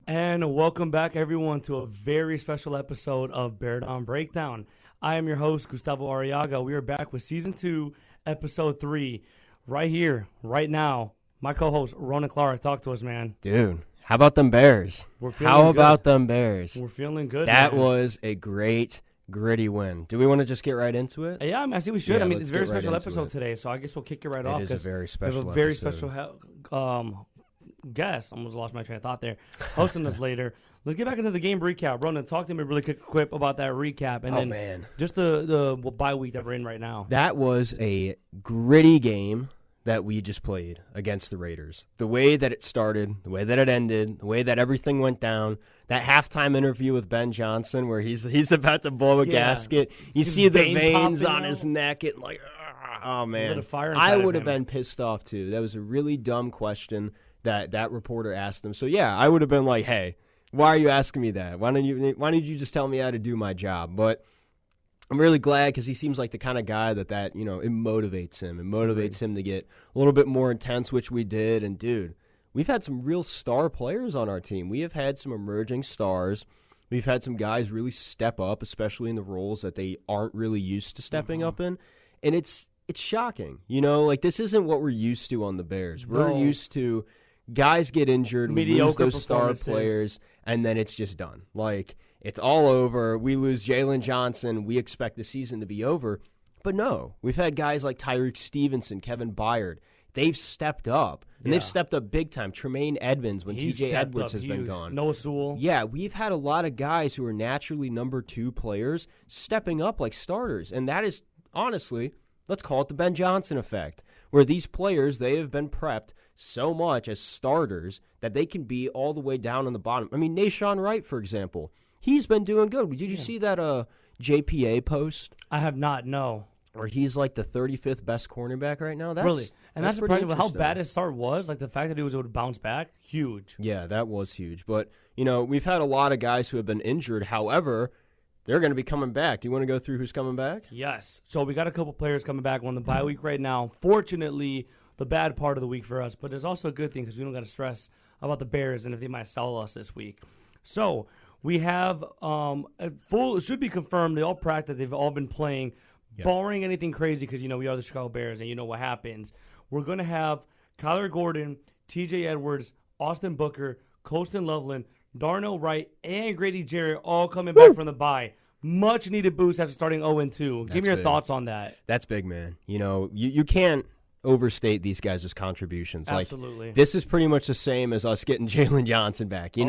And welcome back, everyone, to a very special episode of Bear Down Breakdown. I am your host, Gustavo Arriaga. We are back with Season 2, Episode 3, right here, right now. My co-host, Ronan Clark, talk to us, man. Dude, how about them Bears? How about them Bears? We're feeling good, That man. was a great, gritty win. Do we want to just get right into it? Yeah, I think we should. Yeah, it's a very special right episode today, so I guess we'll kick it right off. It is a very special we have a very episode. special guest. Almost lost my train of thought there. Hosting us later. Let's get back into the game recap. Ronan, talk to me really quick about that recap. And then just the bye week that we're in right now. That was a gritty game that we just played against the Raiders. The way that it started, the way that it ended, the way that everything went down, that halftime interview with Ben Johnson where he's about to blow a gasket. You see the veins on his neck. It oh, man. I would have been pissed off, too. That was a really dumb question that reporter asked him. So, yeah, I would have been like, hey, why are you asking me that? Why didn't you just tell me how to do my job? But I'm really glad because he seems like the kind of guy that it motivates him. It motivates him to get a little bit more intense, which we did. And, dude, we've had some real star players on our team. We have had some emerging stars. We've had some guys really step up, especially in the roles that they aren't really used to stepping up in. And it's shocking. This isn't what we're used to on the Bears. We're used to guys get injured, we lose those star players, and then it's just done. It's all over. We lose Jalen Johnson. We expect the season to be over. But no, we've had guys like Tyreek Stevenson, Kevin Byard. They've stepped up, and they've stepped up big time. Tremaine Edmonds when TJ Edwards has been gone. Noah Sewell. Yeah, we've had a lot of guys who are naturally number 2 players stepping up like starters, and that is, honestly, let's call it the Ben Johnson effect, where these players, they have been prepped so much as starters that they can be all the way down on the bottom. I mean, Nashawn Wright, for example, he's been doing good. Did you see that JPA post? I have not, no. Where he's like the 35th best cornerback right now? Really? And that's surprising with how bad his start was. The fact that he was able to bounce back, huge. Yeah, that was huge. But, we've had a lot of guys who have been injured. However, they're going to be coming back. Do you want to go through who's coming back? Yes. So we got a couple players coming back on the bye week right now. Fortunately, the bad part of the week for us, but there's also a good thing because we don't got to stress about the Bears and if they might sell us this week. So we have it should be confirmed. They all practice. They've all been playing, barring anything crazy because, we are the Chicago Bears and you know what happens. We're going to have Kyler Gordon, TJ Edwards, Austin Booker, Colston Loveland, Darnell Wright, and Grady Jarrett all coming back from the bye. Much needed boost after starting 0-2. Give me your thoughts on that. That's big, man. You can't overstate these guys' contributions. Absolutely. This is pretty much the same as us getting Jalen Johnson back. We're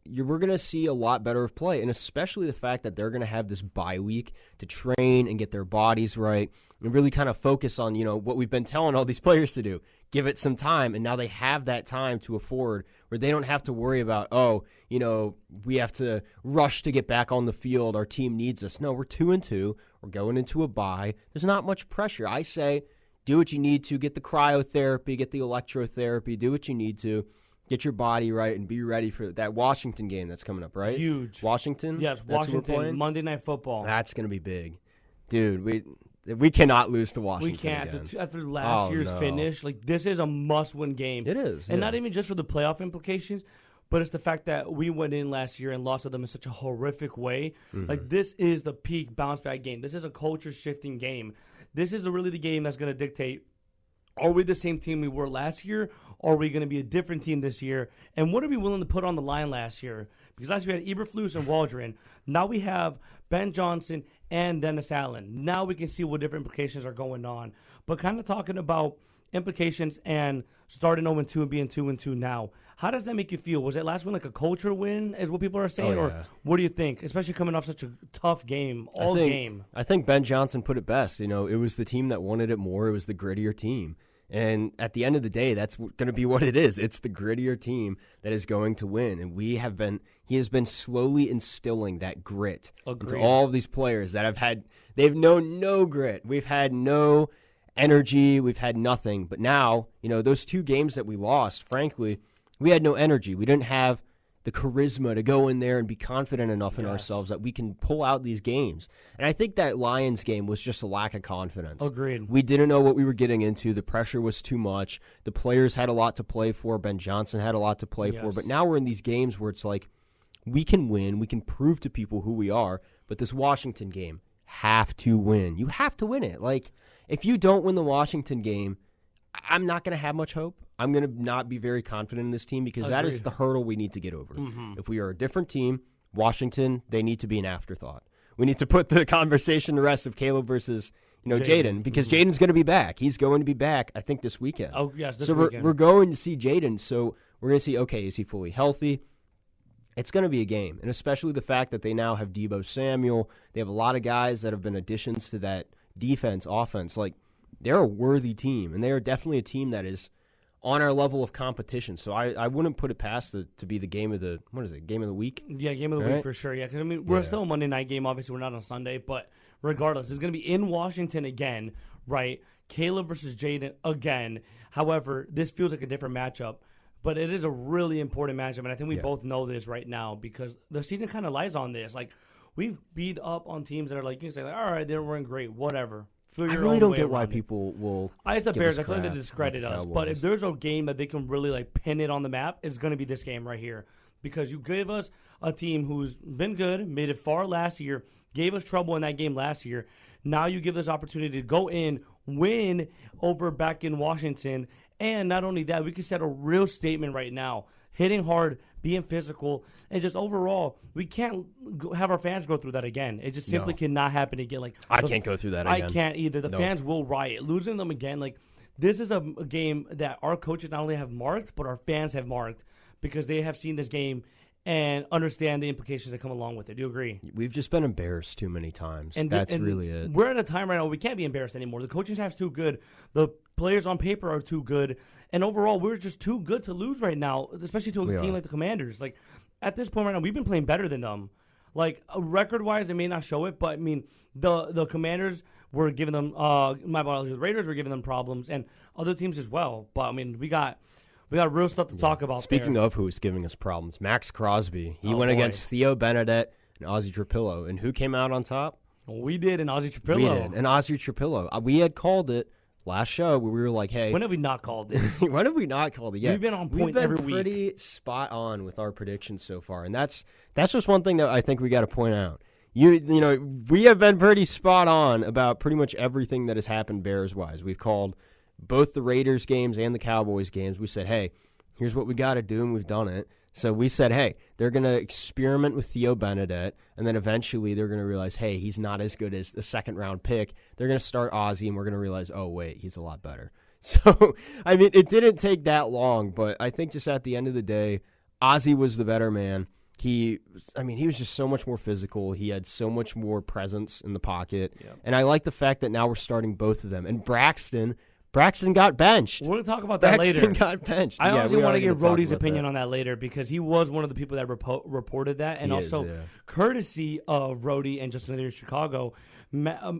going to see a lot better of play, and especially the fact that they're going to have this bye week to train and get their bodies right and really kind of focus on, what we've been telling all these players to do. Give it some time, and now they have that time to afford where they don't have to worry about, we have to rush to get back on the field. Our team needs us. No, we're 2-2. We're going into a bye. There's not much pressure. I say do what you need to. Get the cryotherapy, get the electrotherapy, do what you need to. Get your body right and be ready for that Washington game that's coming up, right? Huge. Washington? Yes, Washington, Monday Night Football. That's going to be big. Dude, we cannot lose to Washington. We can't. Again. After last year's finish, this is a must-win game. It is. And not even just for the playoff implications, but it's the fact that we went in last year and lost to them in such a horrific way. Mm-hmm. This is the peak bounce-back game. This is a culture-shifting game. This is really the game that's going to dictate, are we the same team we were last year, or are we going to be a different team this year? And what are we willing to put on the line last year? Because last year we had Eberflus and Waldron. Now we have Ben Johnson and Dennis Allen. Now we can see what different implications are going on. But kind of talking about implications and starting 0-2 and being 2-2 now, how does that make you feel? Was it last one like a culture win, is what people are saying? Or what do you think, especially coming off such a tough game, game? I think Ben Johnson put it best. It was the team that wanted it more. It was the grittier team. And at the end of the day, that's going to be what it is. It's the grittier team that is going to win. And he has been slowly instilling that grit into all of these players that they've known no grit. We've had no energy. We've had nothing. But now, those 2 games that we lost, frankly, we had no energy. We didn't have the charisma to go in there and be confident enough in ourselves that we can pull out these games. And I think that Lions game was just a lack of confidence. Agreed. We didn't know what we were getting into. The pressure was too much. The players had a lot to play for. Ben Johnson had a lot to play for. But now we're in these games where it's like, we can win. We can prove to people who we are. But this Washington game, have to win. You have to win it. Like, if you don't win the Washington game, I'm not going to have much hope. I'm going to not be very confident in this team because that is the hurdle we need to get over. If we are a different team, Washington, they need to be an afterthought. We need to put the conversation to rest of Caleb versus Jaden, because Jaden's going to be back. He's going to be back, I think, this weekend. Oh, yes, this weekend. So we're going to see Jaden. So we're going to see, okay, is he fully healthy? It's going to be a game, and especially the fact that they now have Deebo Samuel. They have a lot of guys that have been additions to that defense, offense. Like, they're a worthy team, and they are definitely a team that is on our level of competition. So I wouldn't put it past to be the game of the, game of the week? Yeah, game of the week for sure. Yeah, because, I mean, we're still a Monday night game. Obviously, we're not on Sunday, but regardless, it's going to be in Washington again, right? Caleb versus Jaden again. However, this feels like a different matchup, but it is a really important matchup, and I think we both know this right now because the season kind of lies on this. Like, we've beat up on teams that are like, you can say, like, all right, they weren't great, whatever. I really don't get why people will. I the Bears. I feel like they discredit us. But if there's a game that they can really like pin it on the map, it's going to be this game right here. Because you gave us a team who's been good, made it far last year, gave us trouble in that game last year. Now you give us opportunity to go in, win over back in Washington. And not only that, we can set a real statement right now. Hitting hard, being physical, and just overall, we can't have our fans go through that again. It just simply cannot happen again. Like I can't go through that again. I can't either. The fans will riot. Losing them again, like this is a game that our coaches not only have marked, but our fans have marked because they have seen this game and understand the implications that come along with it. Do you agree? We've just been embarrassed too many times. And that's really it. We're at a time right now where we can't be embarrassed anymore. The coaching staff's too good. The players on paper are too good. And overall, we're just too good to lose right now, especially to a team like the Commanders. Like, at this point right now, we've been playing better than them. Like, record-wise, it may not show it, but, I mean, the Commanders were giving them the Raiders were giving them problems, and other teams as well. But, I mean, we got real stuff to talk about. Speaking there. Of who's giving us problems, Max Crosby. He went against Theo Benedette and Ozzie Trapillo. And who came out on top? We did, and Ozzie Trapillo. We did, and Ozzie Trapillo. We had called it last show where we were like, hey. When have we not called it? When have we not called it? Yeah. We've been on point every week. We've been pretty spot on with our predictions so far. And that's just one thing that I think we got to point out. You know, we have been pretty spot on about pretty much everything that has happened Bears-wise. We've called both the Raiders games and the Cowboys games. We said, hey, here's what we got to do, and we've done it. So we said, hey, they're going to experiment with Theo Benedette, and then eventually they're going to realize, hey, he's not as good as the second-round pick. They're going to start Ozzie, and we're going to realize, oh, wait, he's a lot better. So, I mean, it didn't take that long, but I think just at the end of the day, Ozzie was the better man. He was just so much more physical. He had so much more presence in the pocket. Yep. And I like the fact that now we're starting both of them. And Braxton got benched. We're going to talk about that later. Braxton got benched. I honestly want to get Roti's opinion on that later because he was one of the people that reported that. And courtesy of Roti and Justin in Chicago,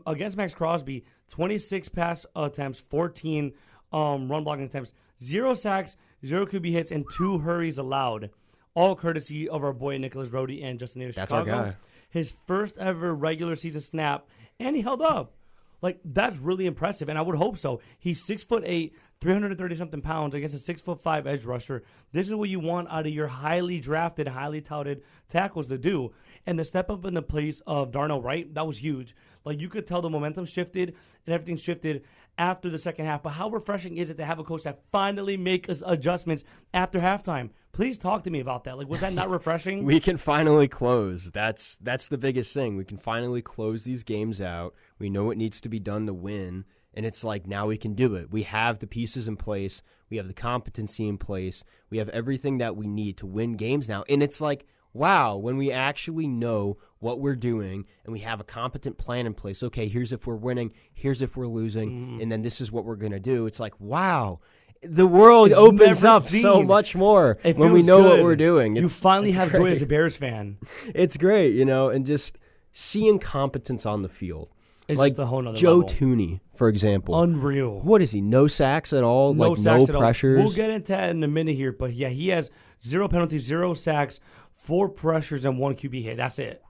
against Max Crosby, 26 pass attempts, 14 run blocking attempts, 0 sacks, 0 QB hits, and 2 hurries allowed. All courtesy of our boy Nicholas Roti and Justin in Chicago. That's our guy. His first ever regular season snap, and he held up. Like, that's really impressive, and I would hope so. He's 6'8", 330-something pounds against a 6'5" edge rusher. This is what you want out of your highly drafted, highly touted tackles to do. And the step up in the place of Darnell Wright, that was huge. Like, you could tell the momentum shifted and everything shifted after the second half. But how refreshing is it to have a coach that finally makes adjustments after halftime? Please talk to me about that. Like, was that not refreshing? We can finally close. That's the biggest thing. We can finally close these games out. We know what needs to be done to win. And it's like, now we can do it. We have the pieces in place. We have the competency in place. We have everything that we need to win games now. And it's like, wow, when we actually know what we're doing and we have a competent plan in place, okay, here's if we're winning, here's if we're losing, and then this is what we're going to do. It's like, wow, the world opens up so much more when we know what we're doing. You finally have joy as a Bears fan. It's great, and just seeing competence on the field. It's like just a whole nother Joe level. Tooney, for example. Unreal. What is he? No sacks at all? No like sacks no at pressures? All. We'll get into that in a minute here, but yeah, he has 0 penalties, 0 sacks, 4 pressures, and 1 QB hit. That's it.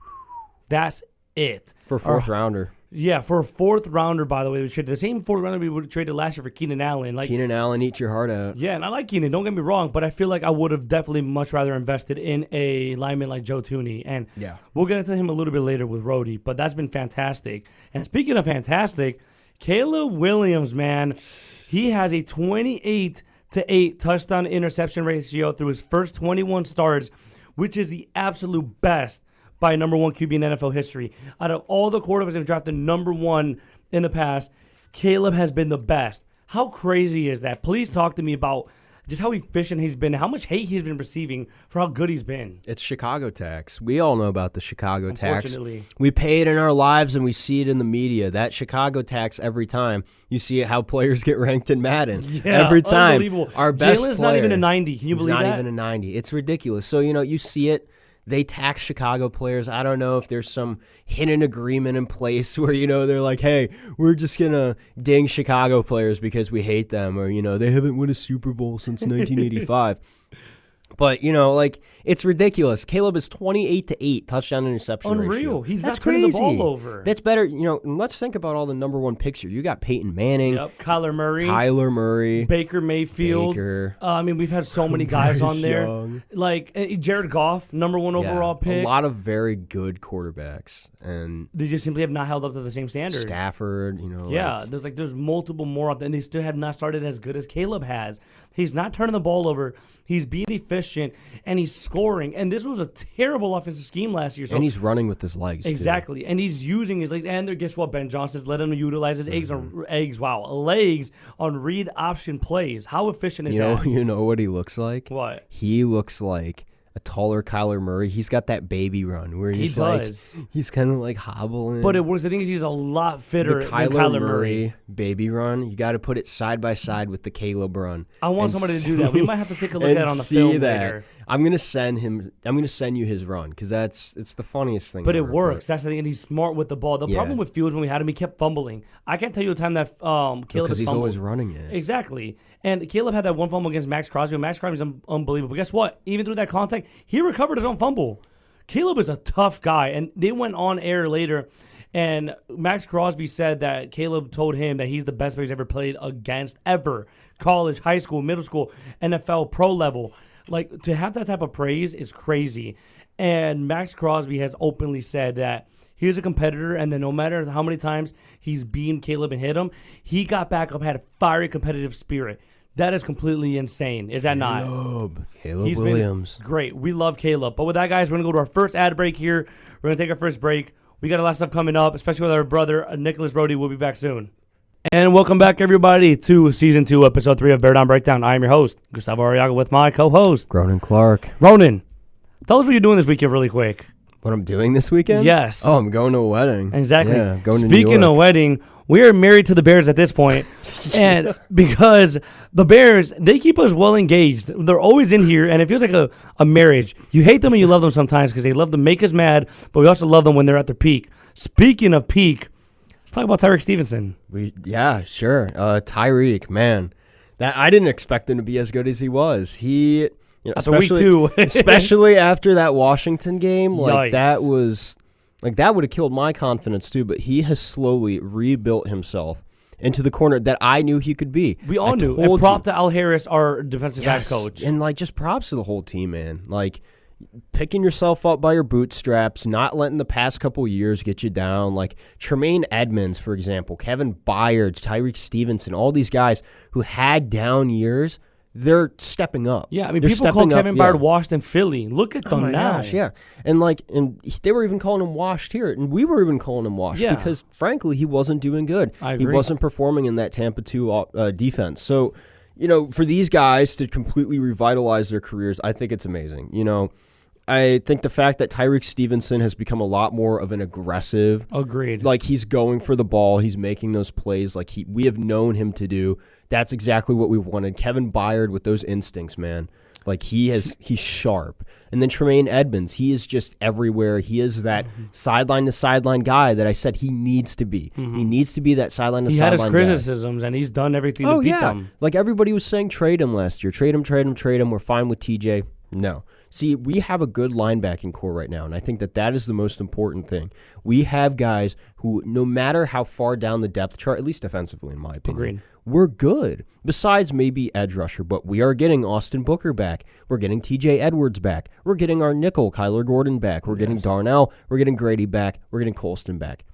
That's it. For a fourth rounder. Yeah, for a fourth rounder, by the way, we traded the same fourth rounder we would have traded last year for Keenan Allen. Keenan Allen, eat your heart out. Yeah, and I like Keenan. Don't get me wrong, but I feel like I would have definitely much rather invested in a lineman like Joe Thuney. And we'll get into him a little bit later with Roti, but that's been fantastic. And speaking of fantastic, Caleb Williams, man, he has a 28-8 touchdown interception ratio through his first 21 starts, which is the absolute best by number 1 QB in NFL history. Out of all the quarterbacks that have drafted number 1 in the past, Caleb has been the best. How crazy is that? Please talk to me about just how efficient he's been, how much hate he's been receiving for how good he's been. It's Chicago tax. We all know about the Chicago tax. Unfortunately. We pay it in our lives and we see it in the media. That Chicago tax, every time you see it, how players get ranked in Madden. Yeah, every time. unbelievable. Our best Jalen's player, not even a 90. Can you believe that? He's not even a 90. It's ridiculous. So, you see it. They tax Chicago players. I don't know if there's some hidden agreement in place where, they're like, hey, we're just going to ding Chicago players because we hate them, or, they haven't won a Super Bowl since 1985. But, it's ridiculous. Caleb is 28-8 touchdown interception Unreal. ratio. He's That's not turning crazy. the ball over. That's better. And let's think about all the number 1 picks here. You got Peyton Manning. Yep. Kyler Murray. Baker Mayfield. We've had so many guys on there. Young. Like Jared Goff, number 1 overall pick. A lot of very good quarterbacks. And they just simply have not held up to the same standards. Stafford, Yeah, there's multiple more out there, and they still have not started as good as Caleb has. He's not turning the ball over. He's being efficient, and he's scoring. And this was a terrible offensive scheme last year. So and he's running with his legs, exactly. too. And he's using his legs. And guess what? Ben Johnson's let him utilize his legs on read option plays. How efficient is that? You know what he looks like? What? He looks like a taller Kyler Murray. He's got that baby run where he's he's kind of like hobbling. But it works. The thing is, he's a lot fitter than Kyler Murray baby run. You got to put it side by side with the Caleb run. I want somebody to do that. We might have to take a look at it on the film later. I'm gonna send you his run because it's the funniest thing. But it works. That's the thing, and he's smart with the ball. The problem with Fields when we had him, he kept fumbling. I can't tell you a time that Caleb because he's fumbled. always running it. Exactly. And Caleb had that one fumble against Max Crosby. Max Crosby's unbelievable. But guess what? Even through that contact, he recovered his own fumble. Caleb is a tough guy, and they went on air later. And Max Crosby said that Caleb told him that he's the best player he's ever played against ever. College, high school, middle school, NFL, pro level. Like, to have that type of praise is crazy. And Max Crosby has openly said that he's a competitor, and then no matter how many times he's beaten Caleb and hit him, he got back up, had a fiery competitive spirit. That is completely insane. Is that not? Caleb Williams. Great. We love Caleb. But with that, guys, we're going to go to our first ad break here. We're going to take our first break. We got a lot of stuff coming up, especially with our brother, Nicholas Roti. We'll be back soon. And welcome back, everybody, to Season 2, Episode 3 of Bear Down Breakdown. I am your host, Gustavo Arriaga, with my co-host, Ronan Clark. Ronan, tell us what you're doing this weekend really quick. What I'm doing this weekend? Yes. Oh, I'm going to a wedding. Exactly. Yeah, going to New Speaking York. of wedding, we are married to the Bears at this point. And because the Bears, they keep us well engaged. They're always in here, and it feels like a marriage. You hate them and you love them sometimes because they love to make us mad, but we also love them when they're at their peak. Speaking of peak, let's talk about Tyreek Stevenson. Yeah, sure. Tyreek, man. That I didn't expect him to be as good as he was. That's week 2. Especially after that Washington game. Yikes. That would have killed my confidence too, but he has slowly rebuilt himself into the corner that I knew he could be. We all knew. And prop to Al Harris, our defensive back coach. And just props to the whole team, man. Picking yourself up by your bootstraps, not letting the past couple years get you down. Like Tremaine Edmonds, for example, Kevin Byard, Tyreek Stevenson, all these guys who had down years, they're stepping up. Yeah, I mean, they're people call Kevin Byard washed in Philly. Look at them now. Gosh, yeah. And they were even calling him washed here, and we were even calling him washed because, frankly, he wasn't doing good. I agree. He wasn't performing in that Tampa 2 defense. So, for these guys to completely revitalize their careers, I think it's amazing. I think the fact that Tyreek Stevenson has become a lot more of an aggressive. Agreed. He's going for the ball. He's making those plays we have known him to do. That's exactly what we've wanted. Kevin Byard with those instincts, man. He's sharp. And then Tremaine Edmonds, he is just everywhere. He is that sideline-to-sideline guy that I said he needs to be. He needs to be that sideline-to-sideline guy. He had his criticisms, and he's done everything to beat them. Everybody was saying trade him last year. Trade him. We're fine with TJ. No. See, we have a good linebacking core right now, and I think that is the most important thing. We have guys who, no matter how far down the depth chart, at least defensively, in my opinion, Agreed. We're good. Besides maybe edge rusher, but we are getting Austin Booker back. We're getting TJ Edwards back. We're getting our nickel, Kyler Gordon, back. We're getting Darnell. We're getting Grady back. We're getting Colston back.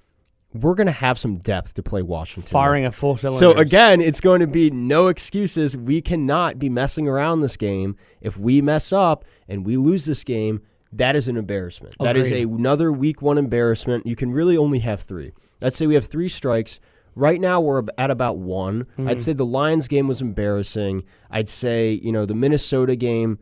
We're going to have some depth to play Washington. Firing at full cylinders. So, again, it's going to be no excuses. We cannot be messing around this game. If we mess up and we lose this game, that is an embarrassment. Agreed. That is another week 1 embarrassment. You can really only have 3. Let's say we have 3 strikes. Right now, we're at about 1. Mm-hmm. I'd say the Lions game was embarrassing. I'd say, the Minnesota game,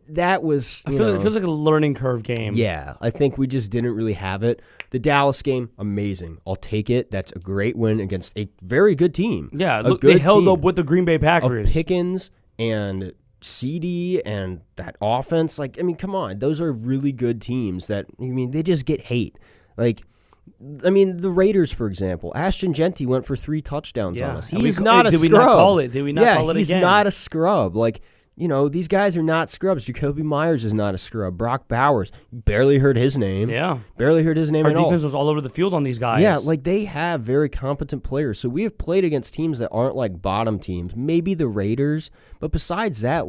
that was... It feels like a learning curve game. Yeah, I think we just didn't really have it. The Dallas game, amazing. I'll take it. That's a great win against a very good team. Yeah, look, they held up with the Green Bay Packers. Of Pickens and CD and that offense. Come on. Those are really good teams that, they just get hate. The Raiders, for example. Ashton Genty went for 3 touchdowns on us. He's not a scrub. Did we not call it? Did we not call it again? He's not a scrub. These guys are not scrubs. Jacoby Myers is not a scrub. Brock Bowers, barely heard his name. Yeah. Barely heard his name at all. Our defense was all over the field on these guys. Yeah, they have very competent players. So we have played against teams that aren't like bottom teams. Maybe the Raiders. But besides that,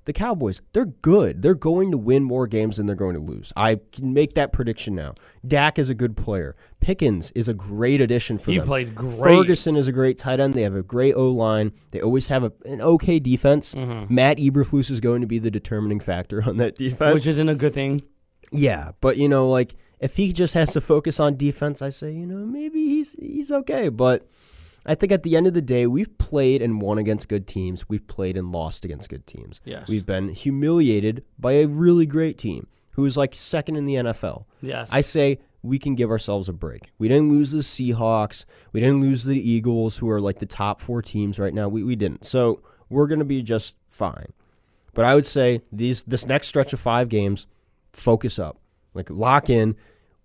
the Cowboys, they're good. They're going to win more games than they're going to lose. I can make that prediction now. Dak is a good player. Pickens is a great addition for them. He plays great. Ferguson is a great tight end. They have a great O-line. They always have an okay defense. Mm-hmm. Matt Eberflus is going to be the determining factor on that defense. Which isn't a good thing. Yeah, but, if he just has to focus on defense, I say, maybe he's okay. But I think at the end of the day, we've played and won against good teams. We've played and lost against good teams. Yes. We've been humiliated by a really great team who is second in the NFL. Yes. I say we can give ourselves a break. We didn't lose the Seahawks. We didn't lose the Eagles, who are the top 4 teams right now. We didn't. So we're going to be just fine. But I would say this next stretch of 5 games, focus up. Lock in.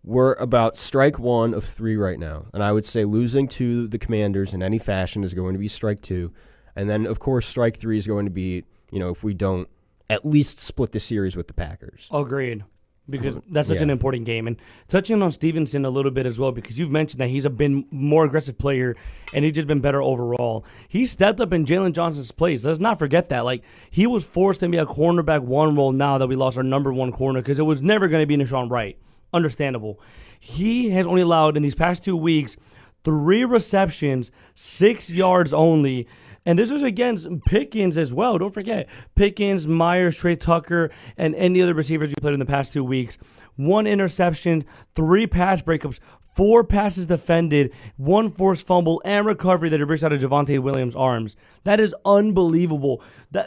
We're about strike 1 of 3 right now. And I would say losing to the Commanders in any fashion is going to be strike 2. And then, of course, strike 3 is going to be, if we don't at least split the series with the Packers. Agreed. Because that's such an important game. And touching on Stevenson a little bit as well, because you've mentioned that he's been more aggressive player and he's just been better overall. He stepped up in Jalen Johnson's place. Let's not forget that. He was forced to be a cornerback 1 role now that we lost our number 1 corner because it was never going to be Nashawn Wright. Understandable. He has only allowed in these past 2 weeks 3 receptions, 6 yards only. And this was against Pickens as well. Don't forget. Pickens, Myers, Trey Tucker, and any other receivers we played in the past 2 weeks. 1 interception, 3 pass breakups, 4 passes defended, 1 forced fumble, and recovery that he breaks out of Javonte Williams' arms. That is unbelievable.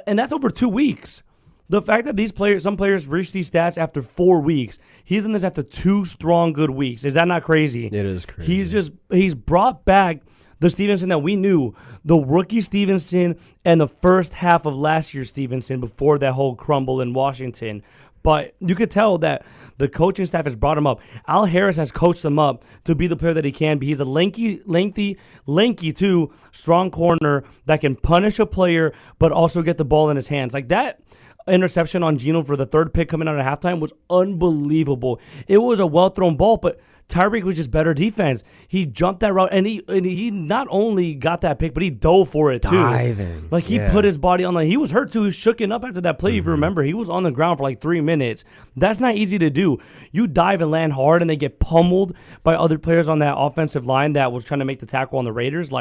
And that's over 2 weeks. The fact that some players reach these stats after 4 weeks, he's in this after 2 strong, good weeks. Is that not crazy? It is crazy. He's brought back the Stevenson that we knew, the rookie Stevenson and the first half of last year's Stevenson before that whole crumble in Washington. But you could tell that the coaching staff has brought him up. Al Harris has coached him up to be the player that he can be. He's a lengthy too, strong corner that can punish a player but also get the ball in his hands. That interception on Geno for the 3rd pick coming out at halftime was unbelievable. It was a well-thrown ball, but Tyreek was just better defense. He jumped that route, and he not only got that pick, but he dove for it, too. Diving. He put his body on he was hurt, too. He was shooken up after that play, if you remember. He was on the ground for 3 minutes. That's not easy to do. You dive and land hard, and they get pummeled by other players on that offensive line that was trying to make the tackle on the Raiders.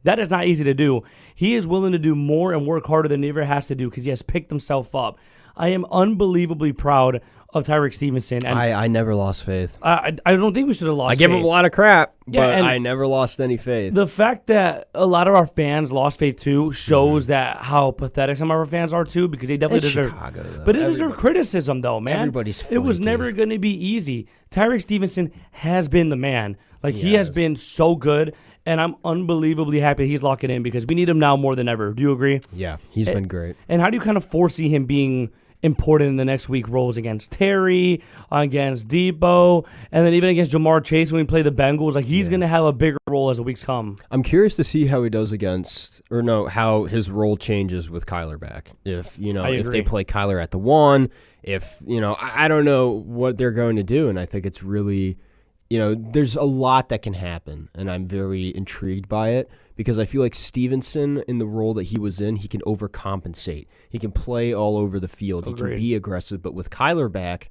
That is not easy to do. He is willing to do more and work harder than he ever has to do because he has picked himself up. I am unbelievably proud of Tyreek Stevenson. And I never lost faith. I don't think we should have lost faith. I give him a lot of crap, but I never lost any faith. The fact that a lot of our fans lost faith too shows that how pathetic some of our fans are too, because they definitely deserve. Chicago, though. But it deserves criticism though, man. Everybody's flaky. It was never going to be easy. Tyreek Stevenson has been the man. He has been so good. And I'm unbelievably happy he's locking in because we need him now more than ever. Do you agree? Yeah, he's been great. And how do you kind of foresee him being important in the next week roles against Terry, against Debo, and then even against Jamar Chase when we play the Bengals? He's going to have a bigger role as the weeks come. I'm curious to see how he does how his role changes with Kyler back. If they play Kyler at the 1, if, I don't know what they're going to do, and I think it's really, there's a lot that can happen, and I'm very intrigued by it because I feel like Stevenson, in the role that he was in, he can overcompensate. He can play all over the field. Agreed. He can be aggressive, but with Kyler back,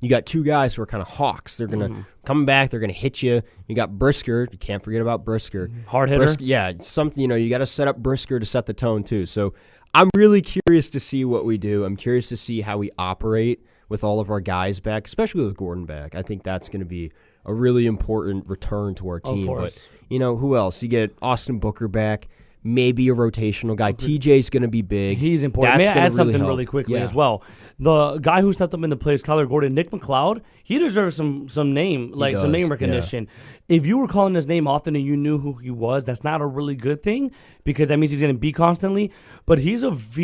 you got two guys who are kind of hawks. They're going to come back. They're going to hit you. You got Brisker. You can't forget about Brisker. Hard hitter. Yeah, something, you got to set up Brisker to set the tone too. So I'm really curious to see what we do. I'm curious to see how we operate with all of our guys back, especially with Gordon back. I think that's going to be a really important return to our team. Of course. But, who else? You get Austin Booker back. Maybe a rotational guy. TJ's going to be big. He's important. That's May I add something help. really quickly Yeah. as well? The guy who stepped up in the place, Kyler Gordon, Nick McLeod, he deserves some name, some name recognition. If you were calling his name often and you knew who he was, that's not a really good thing because that means he's going to be constantly. But he's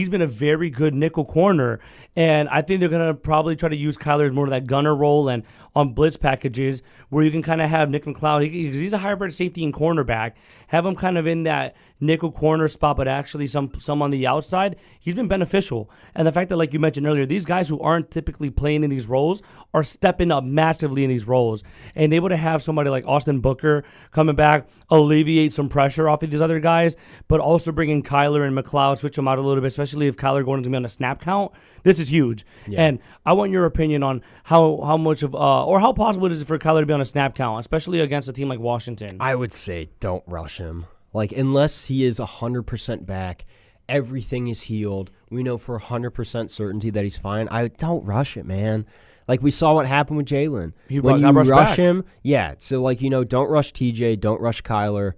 been a very good nickel corner, and I think they're going to probably try to use Kyler as more of that gunner role and on blitz packages where you can kind of have Nick McLeod. He's a hybrid safety and cornerback. Have him kind of in that nickel corner spot, but actually some on the outside. He's been beneficial. And the fact that, like you mentioned earlier, these guys who aren't typically playing in these roles are stepping up massively in these roles. And able to have somebody like Austin Booker coming back, alleviate some pressure off of these other guys, but also bringing Kyler and McLeod, switch them out a little bit, especially if Kyler Gordon's going to be on a snap count. This is huge. Yeah. And I want your opinion on how much of, or how possible it is for Kyler to be on a snap count, especially against a team like Washington. I would say don't rush him. Unless he is 100% back, everything is healed. We know for 100% certainty that he's fine. I don't rush it, man. We saw what happened with Jalen. When you rush him, yeah. So, don't rush TJ, don't rush Kyler.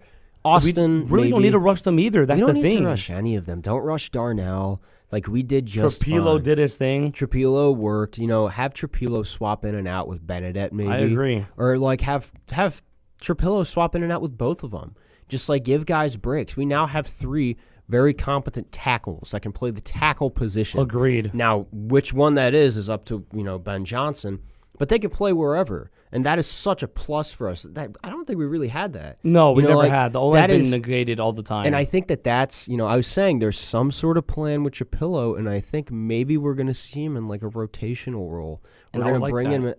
Austin, we really don't need to rush them either. That's the thing. We don't need to rush any of them. Don't rush Darnell. We did just Trapilo fine. did his thing. Trapilo worked. Have Trapilo swap in and out with Benedette, maybe. I agree. Or have Trapilo swap in and out with both of them. Just give guys breaks. We now have 3 very competent tackles that can play the tackle position. Agreed. Now, which one that is up to Ben Johnson, but they can play wherever, and that is such a plus for us. That I don't think we really had that. No, we never had. The O-line's been negated all the time. And I think that's I was saying there's some sort of plan with Trapilo, and I think maybe we're going to see him in a rotational role. We're going to bring him.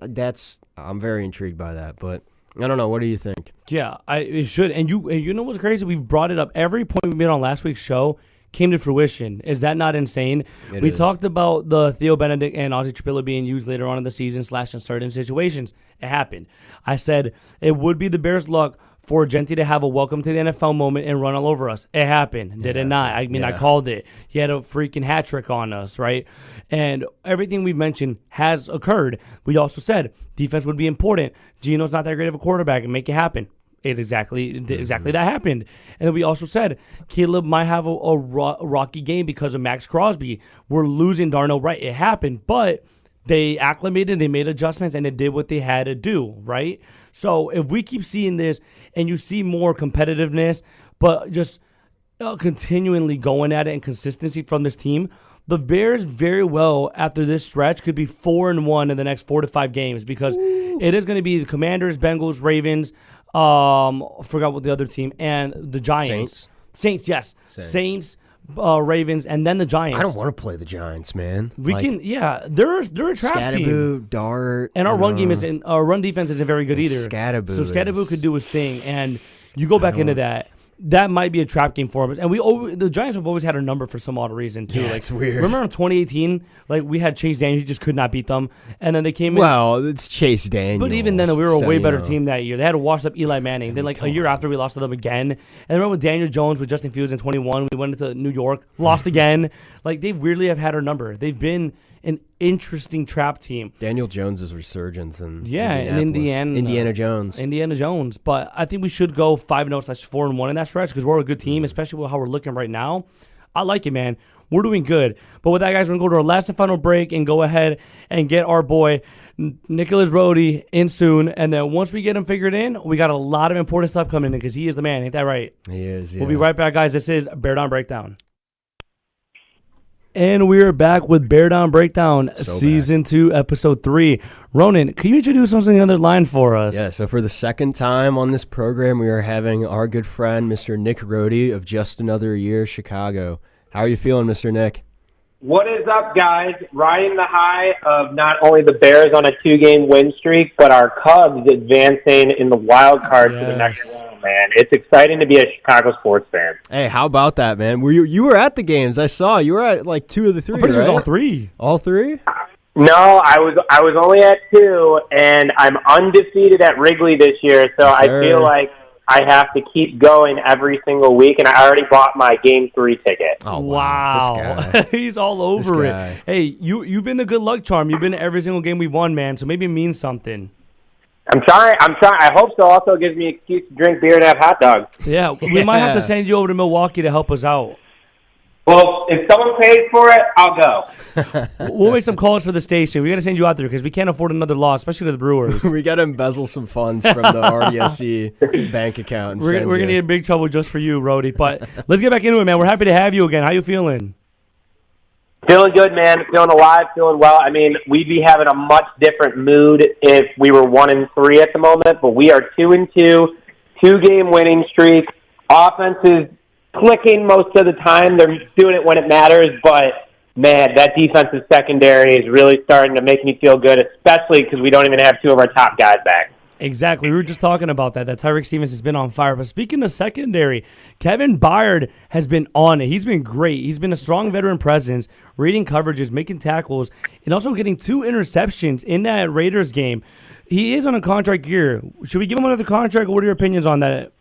I'm very intrigued by that, but. I don't know. What do you think? Yeah, it should. And you know what's crazy? We've brought it up. Every point we made on last week's show came to fruition. Is that not insane? We talked about the Theo Benedict and Ozzie Trapilo being used later on in the season / in certain situations. It happened. I said it would be the Bears' luck for Genti to have a welcome to the NFL moment and run all over us. It happened. Did it not? I called it. He had a freaking hat trick on us, right? And everything we've mentioned has occurred. We also said defense would be important. Gino's not that great of a quarterback and make it happen. Exactly that happened. And then we also said Caleb might have a rocky game because of Max Crosby. We're losing Darnell Wright. It happened, but they acclimated, they made adjustments, and they did what they had to do, right? So if we keep seeing this and you see more competitiveness, but just continually going at it and consistency from this team, the Bears very well, after this stretch, could be 4-1 in the next 4 to 5 games because it is going to be the Commanders, Bengals, Ravens, forgot what the other team, and the Giants. Saints, yes. Saints, Ravens, and then the Giants. I don't want to play the Giants, man. They're a trap team. Dart, and our run defense isn't very good either. Scatterboo could do his thing, and you go back into that. That might be a trap game for us. And the Giants have always had our number for some odd reason, too. Yeah, it's weird. Remember in 2018, we had Chase Daniels, he just could not beat them. And then they came in. Well, it's Chase Daniels. But even then, we were a way better team that year. They had to wash up Eli Manning. Then, a year after, we lost to them again. And remember with Daniel Jones, with Justin Fields in 21, we went into New York, lost again. They weirdly have had our number. They've been an interesting trap team. Daniel Jones' resurgence in Indiana Jones. But I think we should go 5-0/4-1 in that stretch because we're a good team, especially with how we're looking right now. I like it, man. We're doing good. But with that, guys, we're going to go to our last and final break and go ahead and get our boy Nic Roti in soon. And then once we get him figured in, we got a lot of important stuff coming in because he is the man. Ain't that right? He is, yeah. We'll be right back, guys. This is Bear Down Breakdown. And we're back with Bear Down Breakdown, Season 2, Episode 3. Ronan, can you introduce something on the other line for us? Yeah, so for the second time on this program, we are having our good friend, Mr. Nic Roti of Just Another Year, Chicago. How are you feeling, Mr. Nick? What is up, guys? Riding the high of not only the Bears on a 2-game win streak, but our Cubs advancing in the wild card for the next round, man. It's exciting to be a Chicago sports fan. Hey, how about that, man? You were at the games. I saw you were at like 2 of the 3. I'm pretty sure it was right? all 3. All 3? No, I was only at 2, and I'm undefeated at Wrigley this year, so Yes, I feel like I have to keep going every single week, and I already bought my Game 3 ticket. Oh, wow. This guy. He's all over it. Hey, you've been the good luck charm. You've been to every single game we've won, man, so maybe it means something. I'm trying. I hope so. Also gives me an excuse to drink beer and have hot dogs. Yeah, we might have to send you over to Milwaukee to help us out. Well, if someone pays for it, I'll go. We'll make some calls for the station. We got to send you out there because we can't afford another loss, especially to the Brewers. We got to embezzle some funds from the RDSE bank account. And We're going to get in big trouble just for you, Roti. But let's get back into it, man. We're happy to have you again. How you feeling? Feeling good, man. Feeling alive, feeling well. I mean, we'd be having a much different mood if we were 1-3 at the moment, but we are 2-2, 2-game winning streak. Offense is clicking most of the time. They're doing it when it matters, but, man, that defensive secondary is really starting to make me feel good, especially because we don't even have 2 of our top guys back. Exactly. We were just talking about that Tyreek Stevens has been on fire. But speaking of secondary, Kevin Byard has been on it. He's been great. He's been a strong veteran presence, reading coverages, making tackles, and also getting 2 interceptions in that Raiders game. He is on a contract year. Should we give him another contract, or what are your opinions on that?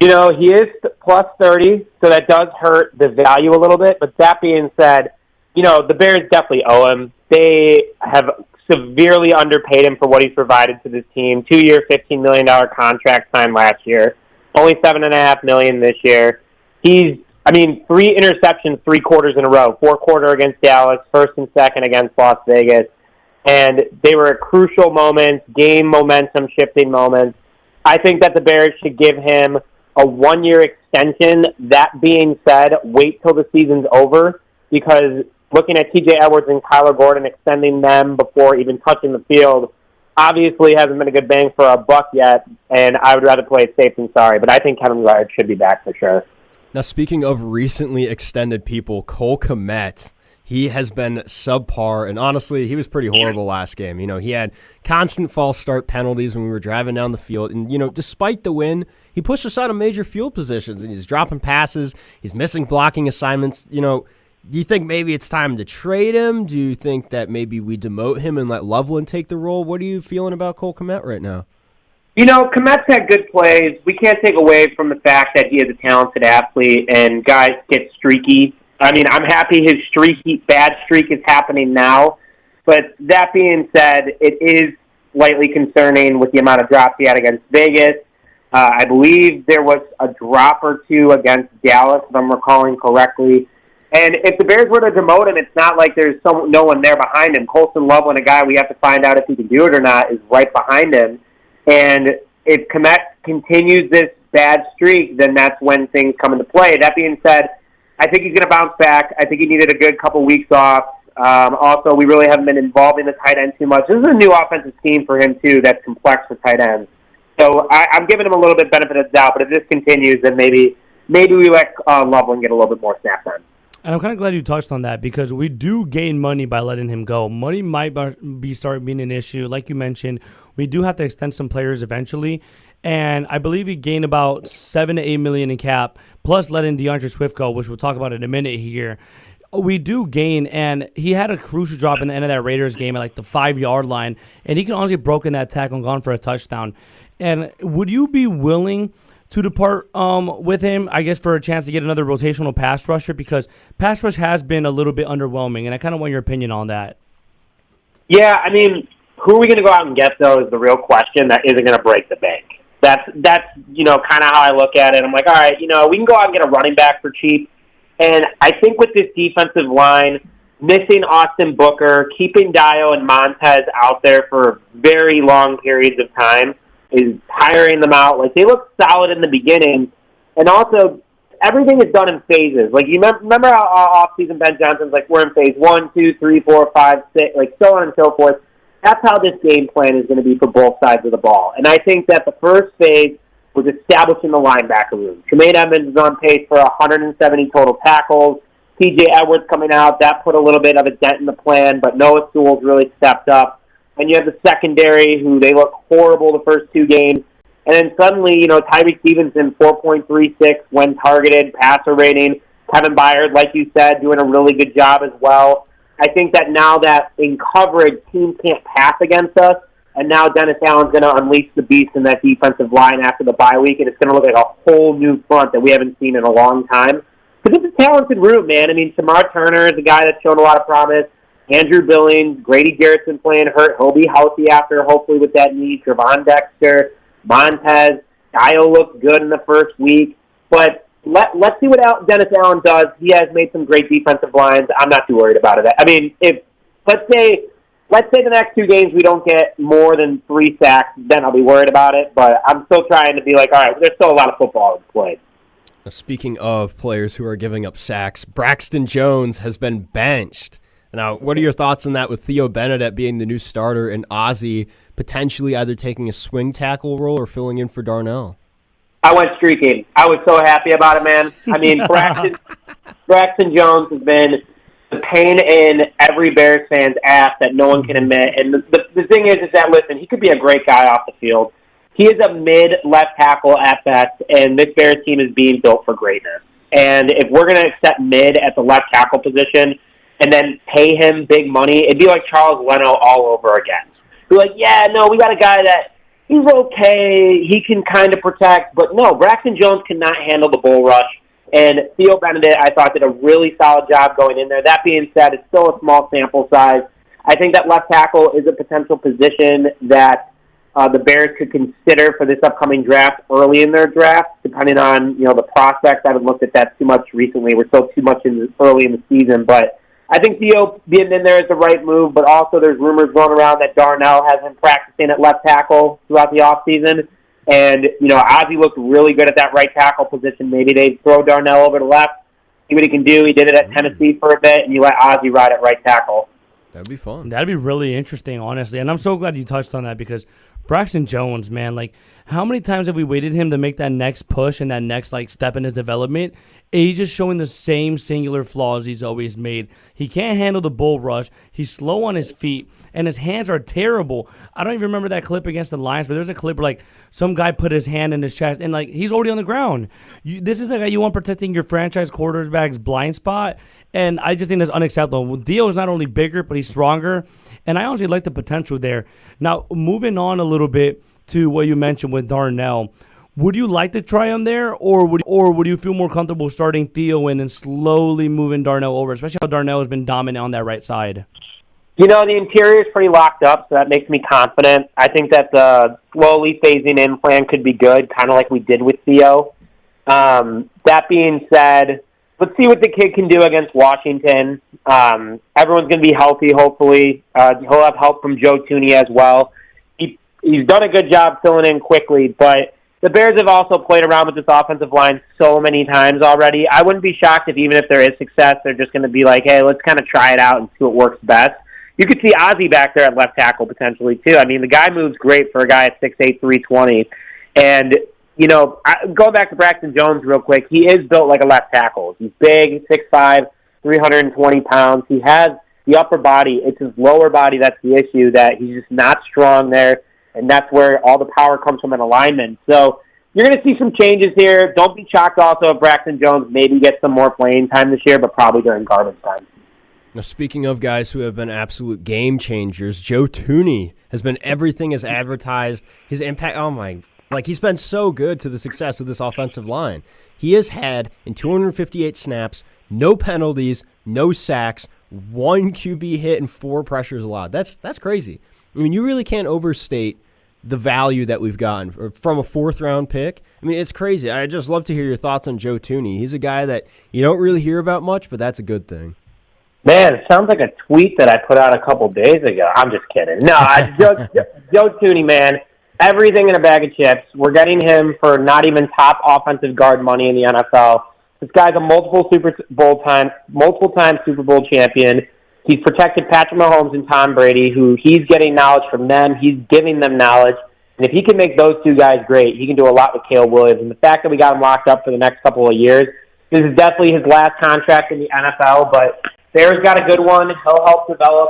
You know, he is plus 30, so that does hurt the value a little bit. But that being said, you know, the Bears definitely owe him. They have severely underpaid him for what he's provided to this team. 2-year, $15 million contract signed last year. Only $7.5 million this year. 3 interceptions 3 quarters in a row. 4th quarter against Dallas, 1st and 2nd against Las Vegas. And they were at crucial moments, game momentum shifting moments. I think that the Bears should give him a 1-year extension. That being said, wait till the season's over, because looking at T.J. Edwards and Kyler Gordon, extending them before even touching the field obviously hasn't been a good bang for a buck yet, and I would rather play it safe than sorry. But I think Kevin Byard should be back for sure. Now, speaking of recently extended people, Cole Kmet, he has been subpar, and honestly, he was pretty horrible last game. You know, he had constant false start penalties when we were driving down the field, and, you know, despite the win, he pushed us out of major field positions, and he's dropping passes, he's missing blocking assignments. You know, do you think maybe it's time to trade him? Do you think that maybe we demote him and let Loveland take the role? What are you feeling about Cole Kmet right now? You know, Kmet's had good plays. We can't take away from the fact that he is a talented athlete and guys get streaky. I mean, I'm happy his bad streak is happening now. But that being said, it is slightly concerning with the amount of drops he had against Vegas. I believe there was a drop or 2 against Dallas, if I'm recalling correctly. And if the Bears were to demote him, it's not like there's no one there behind him. Colston Loveland, a guy we have to find out if he can do it or not, is right behind him. And if Kmet continues this bad streak, then that's when things come into play. That being said, I think he's going to bounce back. I think he needed a good couple weeks off. Also, we really haven't been involving the tight end too much. This is a new offensive scheme for him, too, that's complex for tight ends. So I'm giving him a little bit benefit of the doubt, but if this continues, then maybe we let Loveland get a little bit more snap time. And I'm kind of glad you touched on that, because we do gain money by letting him go. Money might start being an issue. Like you mentioned, we do have to extend some players eventually. And I believe he gained about $7 to $8 million in cap, plus letting DeAndre Swift go, which we'll talk about in a minute here. We do gain, and he had a crucial drop in the end of that Raiders game at like the 5-yard line, and he can honestly have broken that tackle and gone for a touchdown. And would you be willing to depart with him, I guess, for a chance to get another rotational pass rusher? Because pass rush has been a little bit underwhelming, and I kind of want your opinion on that. Yeah, I mean, who are we going to go out and get, though, is the real question that isn't going to break the bank. That's you know, kind of how I look at it. I'm like, all right, you know, we can go out and get a running back for cheap. And I think with this defensive line, missing Austin Booker, keeping Dio and Montez out there for very long periods of time, is tiring them out. Like, they look solid in the beginning. And also, everything is done in phases. Like, you remember how off-season Ben Johnson's like, we're in phase 1, 2, 3, 4, 5, 6, like so on and so forth. That's how this game plan is going to be for both sides of the ball. And I think that the first phase was establishing the linebacker room. Tremaine Edmonds is on pace for 170 total tackles. T.J. Edwards coming out, that put a little bit of a dent in the plan, but Noah Sewell's really stepped up. And you have the secondary, who they look horrible the first 2 games. And then suddenly, Tyreek Stevenson, 4.36 when targeted, passer rating. Kevin Byard, like you said, doing a really good job as well. I think that now that in coverage, teams can't pass against us, and now Dennis Allen's going to unleash the beast in that defensive line after the bye week, and it's going to look like a whole new front that we haven't seen in a long time. Because it's a talented room, man. I mean, Shamar Turner is a guy that's shown a lot of promise. Andrew Billings, Grady Garrettson playing hurt. He'll be healthy after, hopefully, with that knee. Trevon Dexter, Montez. Dio looked good in the first week. But let's see what Dennis Allen does. He has made some great defensive lines. I'm not too worried about it. I mean, let's say the next 2 games we don't get more than 3 sacks, then I'll be worried about it. But I'm still trying to be like, all right, there's still a lot of football to play. Speaking of players who are giving up sacks, Braxton Jones has been benched. Now, what are your thoughts on that with Theo Benedett being the new starter and Ozzie potentially either taking a swing tackle role or filling in for Darnell? I went streaking. I was so happy about it, man. I mean, Braxton Jones has been the pain in every Bears fan's ass that no one can admit. And the thing is that, listen, he could be a great guy off the field. He is a mid-left tackle at best, and this Bears team is being built for greatness. And if we're going to accept mid at the left tackle position and then pay him big money, it'd be like Charles Leno all over again. Be like, yeah, no, we got a guy that he's okay, he can kind of protect, but no, Braxton Jones cannot handle the bull rush. And Theo Benedett, I thought, did a really solid job going in there. That being said, it's still a small sample size. I think that left tackle is a potential position that the Bears could consider for this upcoming draft early in their draft, depending on the prospects. I haven't looked at that too much recently. We're still too much early in the season, but I think Theo being in there is the right move. But also, there's rumors going around that Darnell has been practicing at left tackle throughout the offseason. And Ozzie looked really good at that right tackle position. Maybe they throw Darnell over to left, see what he can do. He did it at Tennessee for a bit, and you let Ozzie ride at right tackle. That'd be fun. That'd be really interesting, honestly. And I'm so glad you touched on that because Braxton Jones, man, how many times have we waited him to make that next push and that next step in his development? And he's just showing the same singular flaws he's always made. He can't handle the bull rush. He's slow on his feet, and his hands are terrible. I don't even remember that clip against the Lions, but there's a clip where some guy put his hand in his chest, and he's already on the ground. This is the guy you want protecting your franchise quarterback's blind spot, and I just think that's unacceptable. Theo is not only bigger, but he's stronger, and I honestly like the potential there. Now, moving on a little bit to what you mentioned with Darnell, would you like to try him there, or would you feel more comfortable starting Theo in and slowly moving Darnell over, especially how Darnell has been dominant on that right side? The interior is pretty locked up, so that makes me confident. I think that the slowly phasing in plan could be good, kind of like we did with Theo. That being said, let's see what the kid can do against Washington. Everyone's going to be healthy, hopefully. He'll have help from Joe Thuney as well. He's done a good job filling in quickly, but the Bears have also played around with this offensive line so many times already. I wouldn't be shocked even if there is success, they're just going to be like, hey, let's kind of try it out and see what works best. You could see Ozzie back there at left tackle potentially, too. I mean, the guy moves great for a guy at 6'8", 320. And, going back to Braxton Jones real quick, he is built like a left tackle. He's big, 6'5", 320 pounds. He has the upper body. It's his lower body that's the issue, that he's just not strong there. And that's where all the power comes from in alignment. So you're going to see some changes here. Don't be shocked also if Braxton Jones maybe gets some more playing time this year, but probably during garbage time. Now, speaking of guys who have been absolute game changers, Joe Thuney has been everything as advertised. His impact, he's been so good to the success of this offensive line. He has had, in 258 snaps, no penalties, no sacks, 1 QB hit, and 4 pressures allowed. That's crazy. I mean, you really can't overstate the value that we've gotten from a 4th-round pick. I mean, it's crazy. I'd just love to hear your thoughts on Joe Thuney. He's a guy that you don't really hear about much, but that's a good thing. Man, it sounds like a tweet that I put out a couple days ago. I'm just kidding. No, Joe Thuney, man, everything in a bag of chips. We're getting him for not even top offensive guard money in the NFL. This guy's a multiple time Super Bowl champion. He's protected Patrick Mahomes and Tom Brady, who he's getting knowledge from them. He's giving them knowledge. And if he can make those two guys great, he can do a lot with Caleb Williams. And the fact that we got him locked up for the next couple of years, This is definitely his last contract in the NFL, but Bears got a good one. He'll help develop,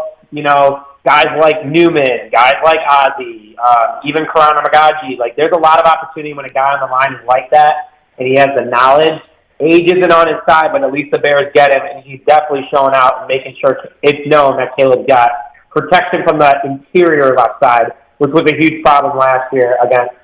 guys like Newman, guys like Ozzie, even Karan Amagaji. Like, there's a lot of opportunity when a guy on the line is like that, and he has the knowledge. Age isn't on his side, but at least the Bears get him, and he's definitely showing out and making sure it's known that Caleb got protection from the interior left side, which was a huge problem last year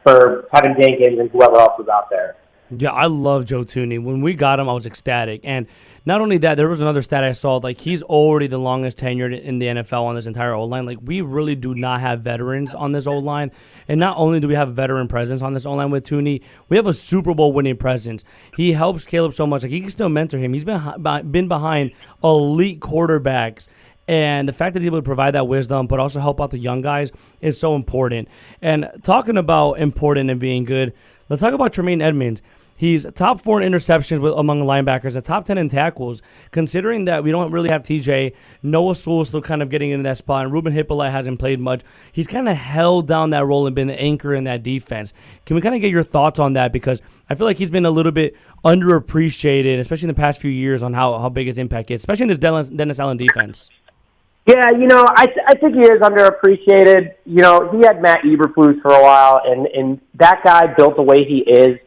for Kevin Jenkins and whoever else was out there. Yeah, I love Joe Thuney. When we got him, I was ecstatic. And not only that, there was another stat I saw. Like, he's already the longest tenured in the NFL on this entire O-line. Like, we really do not have veterans on this O-line. And not only do we have veteran presence on this O-line with Thuney, we have a Super Bowl winning presence. He helps Caleb so much. Like, he can still mentor him. He's been behind elite quarterbacks. And the fact that he's able to provide that wisdom, but also help out the young guys, is so important. And talking about important and being good, let's talk about Tremaine Edmonds. He's top 4 in interceptions among linebackers, a top 10 in tackles. Considering that we don't really have TJ, Noah Sewell is still kind of getting into that spot, and Ruben Hippolyte hasn't played much. He's kind of held down that role and been the anchor in that defense. Can we kind of get your thoughts on that? Because I feel like he's been a little bit underappreciated, especially in the past few years, on how big his impact is, especially in this Dennis Allen defense. Yeah, I think he is underappreciated. He had Matt Eberflus for a while, and that guy built the way he is.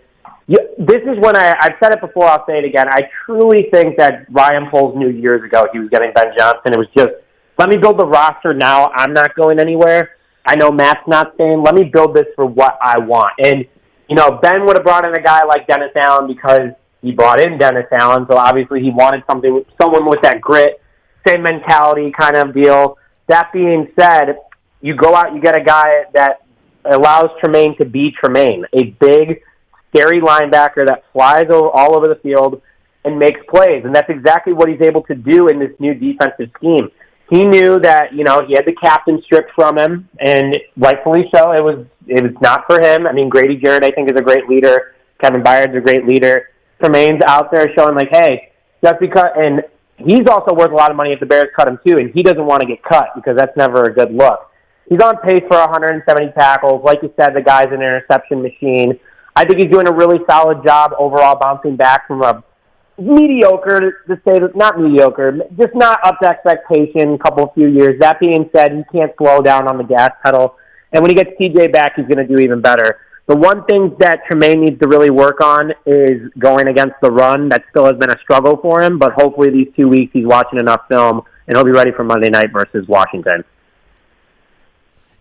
This is when I've said it before, I'll say it again. I truly think that Ryan Poles knew years ago he was getting Ben Johnson. It was just, let me build the roster now. I'm not going anywhere. I know Matt's not staying. Let me build this for what I want. And, Ben would have brought in a guy like Dennis Allen because he brought in Dennis Allen, so obviously he wanted someone with that grit, same mentality kind of deal. That being said, you go out, you get a guy that allows Tremaine to be Tremaine, a big, scary linebacker that flies all over the field and makes plays. And that's exactly what he's able to do in this new defensive scheme. He knew that, he had the captain stripped from him, and rightfully so. It was not for him. I mean, Grady Jarrett, I think, is a great leader. Kevin Byard's a great leader. Tremaine's out there showing, like, hey, just because, and he's also worth a lot of money if the Bears cut him too, and he doesn't want to get cut because that's never a good look. He's on pace for 170 tackles. Like you said, the guy's an interception machine. I think he's doing a really solid job overall bouncing back from a mediocre, to say that, not mediocre, just not up to expectation few years. That being said, he can't slow down on the gas pedal. And when he gets TJ back, he's going to do even better. The one thing that Tremaine needs to really work on is going against the run. That still has been a struggle for him, but hopefully these 2 weeks he's watching enough film and he'll be ready for Monday night versus Washington.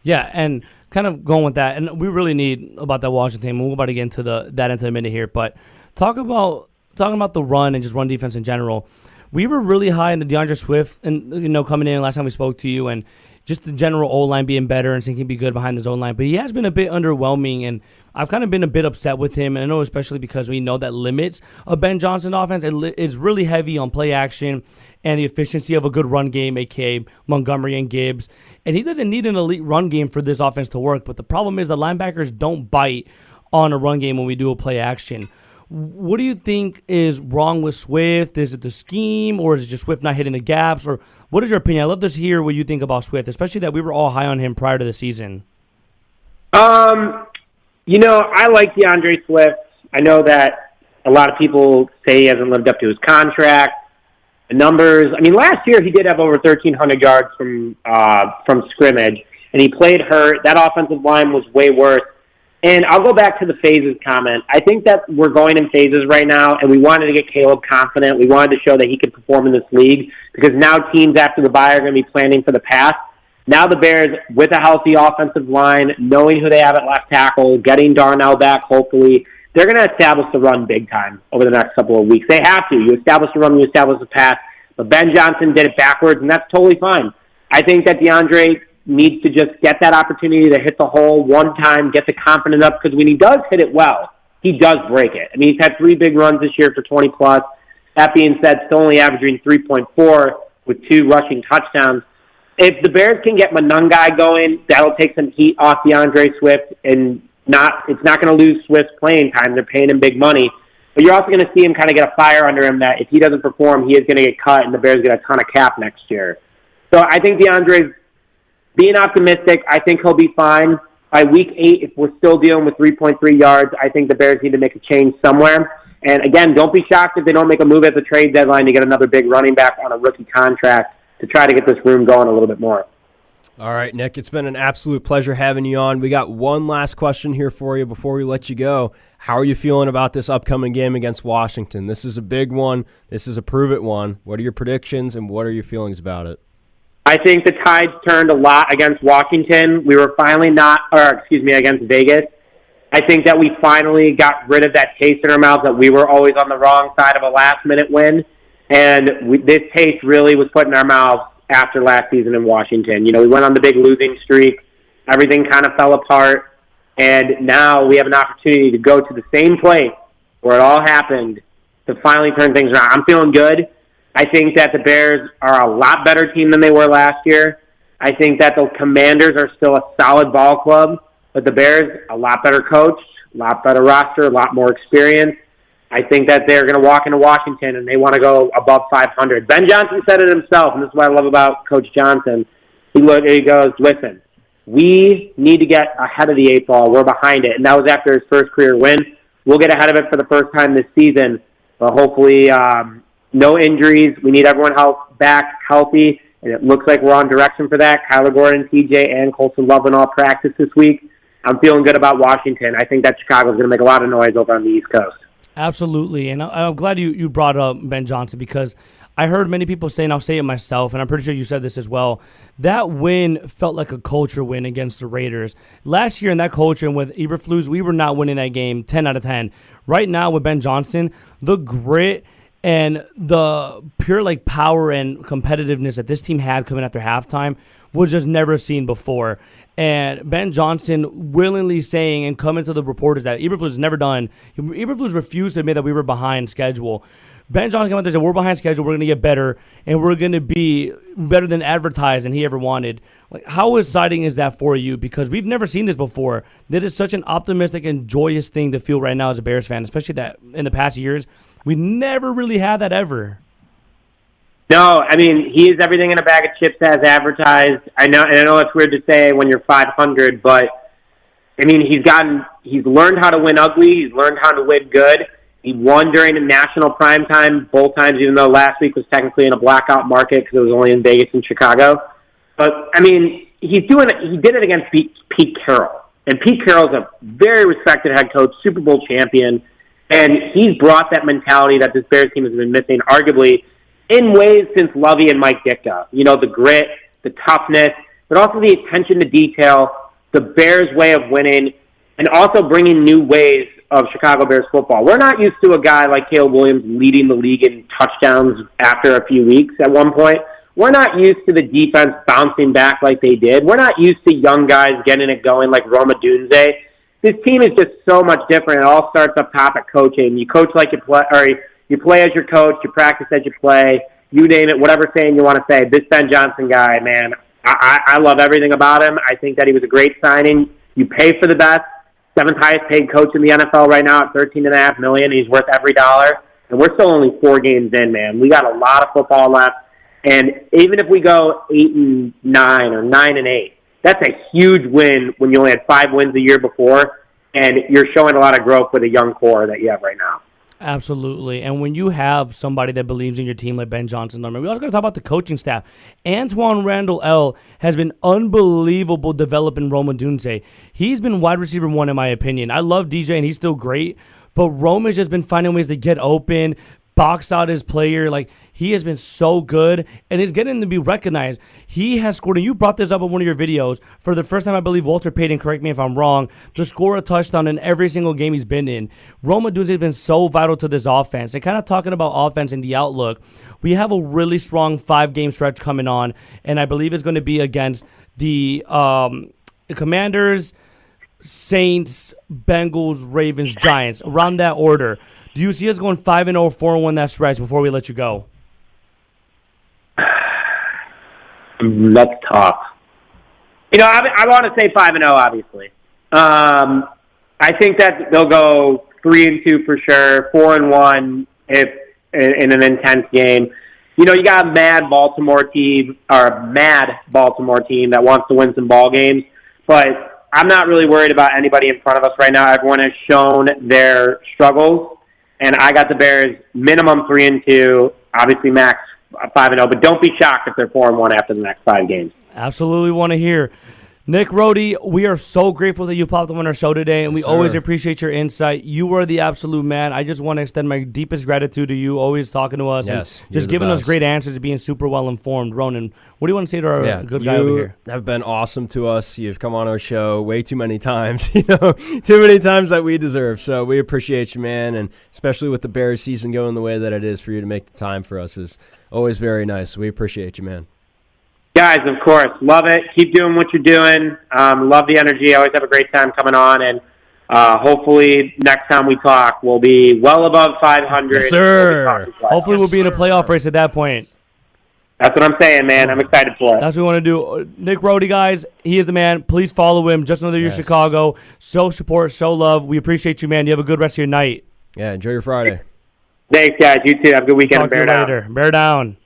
Yeah, and kind of going with that, and we really need about that Washington team. We'll about to get into that into a minute here, but talking about the run and just run defense in general. We were really high in the DeAndre Swift, and coming in last time we spoke to you, and just the general O-line being better and saying he can be good behind his own line. But he has been a bit underwhelming, and I've kind of been a bit upset with him. And I know especially because we know that limits a Ben Johnson offense is really heavy on play action and the efficiency of a good run game, a.k.a. Montgomery and Gibbs. And he doesn't need an elite run game for this offense to work. But the problem is the linebackers don't bite on a run game when we do a play action. What do you think is wrong with Swift? Is it the scheme, or is it just Swift not hitting the gaps? Or what is your opinion? I love to hear what you think about Swift, especially that we were all high on him prior to the season. I like DeAndre Swift. I know that a lot of people say he hasn't lived up to his contract. The numbers, last year he did have over 1,300 yards from scrimmage, and he played hurt. That offensive line was way worse. And I'll go back to the phases comment. I think that we're going in phases right now, and we wanted to get Caleb confident. We wanted to show that he could perform in this league because now teams after the bye are going to be planning for the pass. Now the Bears, with a healthy offensive line, knowing who they have at left tackle, getting Darnell back, hopefully, they're going to establish the run big time over the next couple of weeks. They have to. You establish the run, you establish the pass. But Ben Johnson did it backwards, and that's totally fine. I think that DeAndre needs to just get that opportunity to hit the hole one time, get the confidence up, because when he does hit it well, he does break it. He's had 3 big runs this year for 20-plus. That being said, still only averaging 3.4 with 2 rushing touchdowns. If the Bears can get Monungai going, that'll take some heat off DeAndre Swift, and it's not going to lose Swift's playing time. They're paying him big money. But you're also going to see him kind of get a fire under him that if he doesn't perform, he is going to get cut, and the Bears get a ton of cap next year. So I think DeAndre's being optimistic. I think he'll be fine. By week 8, if we're still dealing with 3.3 yards, I think the Bears need to make a change somewhere. And again, don't be shocked if they don't make a move at the trade deadline to get another big running back on a rookie contract to try to get this room going a little bit more. All right, Nick, it's been an absolute pleasure having you on. We got one last question here for you before we let you go. How are you feeling about this upcoming game against Washington? This is a big one. This is a prove-it one. What are your predictions, and what are your feelings about it? I think the tides turned a lot against Washington. We were finally against Vegas. I think that we finally got rid of that taste in our mouths that we were always on the wrong side of a last-minute win. And this taste really was put in our mouths after last season in Washington. We went on the big losing streak. Everything kind of fell apart. And now we have an opportunity to go to the same place where it all happened to finally turn things around. I'm feeling good. I think that the Bears are a lot better team than they were last year. I think that the Commanders are still a solid ball club, but the Bears, a lot better coached, a lot better roster, a lot more experience. I think that they're going to walk into Washington and they want to go above 500. Ben Johnson said it himself, and this is what I love about Coach Johnson. He goes, listen, we need to get ahead of the 8 ball. We're behind it. And that was after his first career win. We'll get ahead of it for the first time this season, but hopefully no injuries. We need everyone back healthy, and it looks like we're on direction for that. Kyler Gordon, TJ, and Colson Loveland all practice this week. I'm feeling good about Washington. I think that Chicago's going to make a lot of noise over on the East Coast. Absolutely, and I'm glad you brought up Ben Johnson, because I heard many people say, and I'll say it myself, and I'm pretty sure you said this as well, that win felt like a culture win against the Raiders. Last year in that culture and with Eberflus, we were not winning that game 10 out of 10. Right now with Ben Johnson, the grit and the pure power and competitiveness that this team had coming after halftime was just never seen before. And Ben Johnson willingly saying and coming to the reporters that Eberflus has never done. Eberflus refused to admit that we were behind schedule. Ben Johnson came out there and said, we're behind schedule, we're going to get better, and we're going to be better than advertised and he ever wanted. How exciting is that for you? Because we've never seen this before. That is such an optimistic and joyous thing to feel right now as a Bears fan, especially that in the past years, we never really had that ever. No, I mean, he is everything in a bag of chips as advertised. I know it's weird to say when you're 500, but I mean, he's learned how to win ugly. He's learned how to win good. He won during the national primetime both times, even though last week was technically in a blackout market because it was only in Vegas and Chicago. But I mean, he did it against Pete Carroll, and Pete Carroll's a very respected head coach, Super Bowl champion, and he's brought that mentality that this Bears team has been missing, arguably, in ways since Lovey and Mike Ditka. The grit, the toughness, but also the attention to detail, the Bears' way of winning, and also bringing new ways of Chicago Bears football. We're not used to a guy like Caleb Williams leading the league in touchdowns after a few weeks at one point. We're not used to the defense bouncing back like they did. We're not used to young guys getting it going like Roma Dunze. This team is just so much different. It all starts up top at coaching. You coach like you play, or you play as your coach, you practice as you play, you name it, whatever saying you want to say. This Ben Johnson guy, man, I love everything about him. I think that he was a great signing. You pay for the best. 7th highest paid coach in the NFL right now at $13.5 million. He's worth every dollar. And we're still only 4 games in, man. We got a lot of football left. And even if we go 8-9 or 9-8, that's a huge win when you only had 5 wins a year before, and you're showing a lot of growth with a young core that you have right now. Absolutely. And when you have somebody that believes in your team like Ben Johnson, we also got to talk about the coaching staff. Antoine Randall L. has been unbelievable developing Roma Dunze. He's been wide receiver 1 in my opinion. I love DJ and he's still great, but Roma's just been finding ways to get open, box out his player. He has been so good, and it's getting to be recognized. He has scored, and you brought this up in one of your videos, for the first time, I believe, Walter Payton, correct me if I'm wrong, to score a touchdown in every single game he's been in. Roma Dunze has been so vital to this offense. And kind of talking about offense and the outlook, we have a really strong 5-game stretch coming on, and I believe it's going to be against the Commanders, Saints, Bengals, Ravens, Giants, around that order. Do you see us going 5-0, 4-1 that stretch before we let you go? That's tough. I want to say 5-0, obviously. I think that they'll go 3-2 for sure, 4-1 if in an intense game. You got a mad Baltimore team that wants to win some ball games, but I'm not really worried about anybody in front of us right now. Everyone has shown their struggles. and I got the Bears minimum 3-2, obviously max 5-0. But don't be shocked if they're 4-1 after the next 5 games. Absolutely want to hear. Nic Roti, we are so grateful that you popped up on our show today, and we always appreciate your insight. You are the absolute man. I just want to extend my deepest gratitude to you, always talking to us and just giving us great answers and being super well informed. Ronan, what do you want to say to our good guy over here? You have been awesome to us. You've come on our show way too many times, too many times that we deserve. So we appreciate you, man, and especially with the Bears season going the way that it is, for you to make the time for us is always very nice. We appreciate you, man. Guys, of course, love it. Keep doing what you're doing. Love the energy. I always have a great time coming on, and hopefully next time we talk, we'll be well above 500. Yes, sir. Hopefully we'll be in a playoff race at that point. That's what I'm saying, man. I'm excited for it. That's what we want to do. Nic Roti, guys, he is the man. Please follow him. Just another year Chicago. Show support, show love. We appreciate you, man. You have a good rest of your night. Yeah, enjoy your Friday. Thanks, guys. You too. Have a good weekend. Talk to you later. Bear down.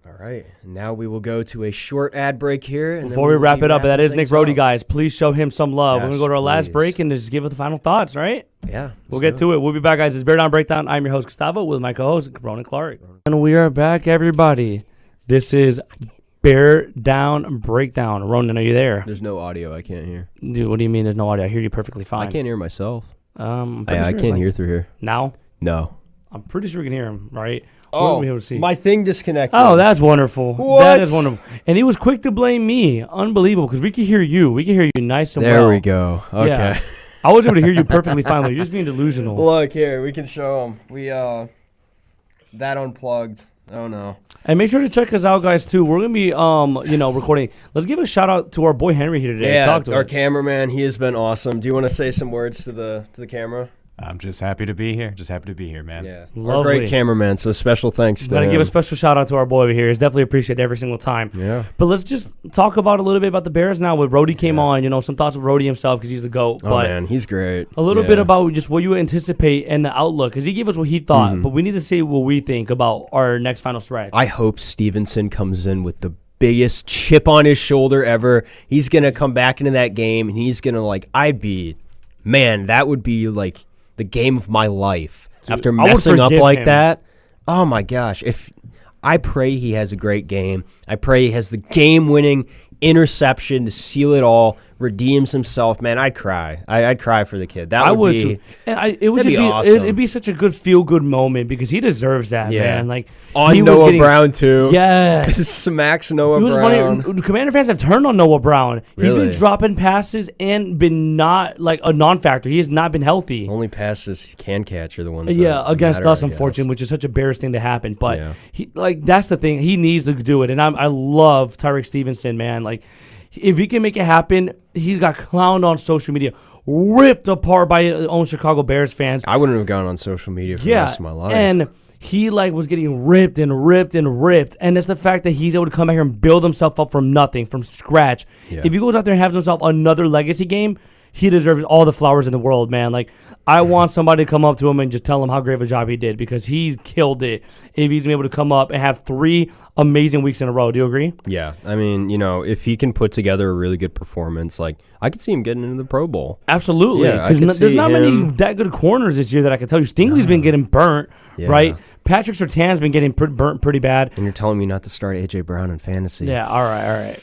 All right, now we will go to a short ad break here. And before we wrap it up, that is Nic Roti, guys. Please show him some love. Yes, we're going to go to our last break and just give it the final thoughts, right? Yeah. We'll get to it. We'll be back, guys. It's Bear Down Breakdown. I'm your host, Gustavo, with my co-host, Ronan Clark. And we are back, everybody. This is Bear Down Breakdown. Ronan, are you there? There's no audio. I can't hear. Dude, what do you mean there's no audio? I hear you perfectly fine. I can't hear myself. I can't hear through here. Now? No. I'm pretty sure we can hear him, right? Oh, my thing disconnected. Oh, that's wonderful. What? That is wonderful. And he was quick to blame me. Unbelievable, because we can hear you. We can hear you nice and well. There we go. Okay. Yeah. I was able to hear you perfectly fine. You're just being delusional. Look here. We can show them. We, that unplugged. Oh, no. And make sure to check us out, guys, too. We're going to be, recording. Let's give a shout-out to our boy Henry here today. Yeah, Talk to our him. Cameraman. He has been awesome. Do you want to say some words to the camera? I'm just happy to be here. Just happy to be here, man. Yeah. Lovely. Our great cameraman, so special thanks to him. Got to give a special shout-out to our boy over here. He's definitely appreciated every single time. Yeah. But let's just talk about a little bit about the Bears now. When Roti came on, some thoughts of Roti himself because he's the GOAT. Oh, man, he's great. A little bit about just what you anticipate and the outlook, because he gave us what he thought, but we need to say what we think about our next final stretch. I hope Stevenson comes in with the biggest chip on his shoulder ever. He's going to come back into that game, and he's going to, that would be, the game of my life. Dude, after messing up like that. Oh, my gosh. I pray he has a great game. I pray he has the game-winning interception to seal it all, redeems himself. Man, I'd cry. I'd cry for the kid. That would be too. And it would just be awesome. It'd be such a good feel-good moment because he deserves that, man. On Noah Brown, too. Yes. Smacks Noah Brown. Funny. Commander fans have turned on Noah Brown. Really? He's been dropping passes and been not a non-factor. He has not been healthy. Only passes he can catch are the ones against matter, us, unfortunately, which is such a Bears thing to happen. But that's the thing. He needs to do it. And I love Tyreek Stevenson, man. If he can make it happen, he's got clowned on social media, ripped apart by his own Chicago Bears fans. I wouldn't have gone on social media for the rest of my life. And he was getting ripped and ripped and ripped. And it's the fact that he's able to come back here and build himself up from nothing, from scratch. Yeah. If he goes out there and has himself another legacy game, he deserves all the flowers in the world, man. I want somebody to come up to him and just tell him how great of a job he did because he killed it if he's been able to come up and have 3 amazing weeks in a row. Do you agree? Yeah. I mean, if he can put together a really good performance, I could see him getting into the Pro Bowl. Absolutely. Because there's not many that good corners this year that I can tell you. Stingley's been getting burnt, right? Patrick Surtain's been getting burnt pretty bad. And you're telling me not to start A.J. Brown in fantasy. Yeah, all right.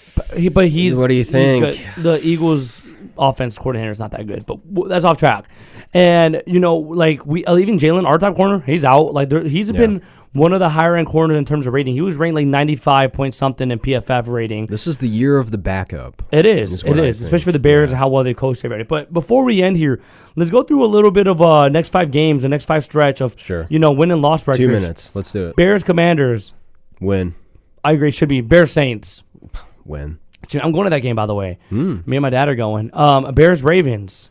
But he's... What do you think? The Eagles' offense coordinator is not that good, but that's off track. And, even Jalen, our top corner, he's out. He's been one of the higher-end corners in terms of rating. He was ranked 95 point something in PFF rating. This is the year of the backup. It is, especially for the Bears and how well they coached everybody. But before we end here, let's go through a little bit of next 5 games, the next 5 stretch of win and loss records. 2 minutes. Let's do it. Bears Commanders. Win. I agree. Should be. Bears Saints. Win. I'm going to that game, by the way. Me and my dad are going. Bears Ravens.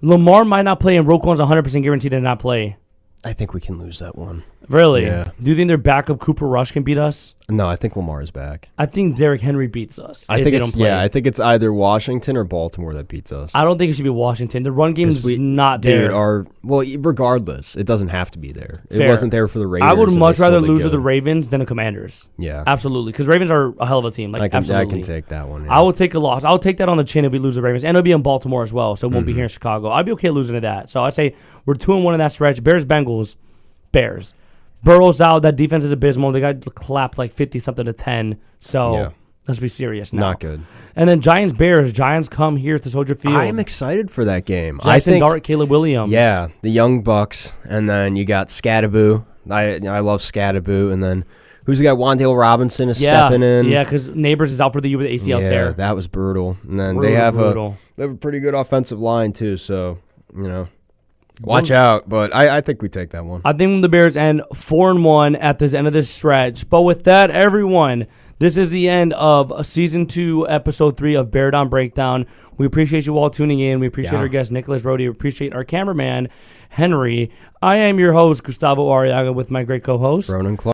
Lamar might not play, and Roquan's 100% guaranteed to not play. I think we can lose that one. Really? Yeah. Do you think their backup Cooper Rush can beat us? No, I think Lamar's back. I think Derrick Henry beats us. I think I think it's either Washington or Baltimore that beats us. I don't think it should be Washington. The run game is not there. Regardless, it doesn't have to be there. Fair. It wasn't there for the Raiders. I would much rather lose to good. the Ravens than the Commanders. Yeah, absolutely, because Ravens are a hell of a team. Like, absolutely. I can take that one. Yeah. I will take a loss. I'll take that on the chin if we lose the Ravens, and it'll be in Baltimore as well, so it won't be here in Chicago. I'd be okay losing to that. So I'd say we're 2-1 in that stretch. Bears, Bengals, Bears. Burrow's out. That defense is abysmal. They got clapped like 50-something to 10. So let's be serious now. Not good. And then Giants, Bears. Giants come here to Soldier Field. I'm excited for that game. Jackson Dart, Caleb Williams. Yeah, the young Bucks, and then you got Scattaboo. I love Scattaboo, and then who's the guy? Wandale Robinson is stepping in. Yeah, because Neighbors is out for the year with the ACL tear. Yeah, that was brutal. And then they have a pretty good offensive line too. So watch out. But I think we take that one. I think the Bears end 4-1 at the end of this stretch. But with that, everyone, this is the end of Season 2, Episode 3 of Bear Down Breakdown. We appreciate you all tuning in. We appreciate our guest, Nic Roti. We appreciate our cameraman, Henry. I am your host, Gustavo Arriaga, with my great co-host, Ronan Clark.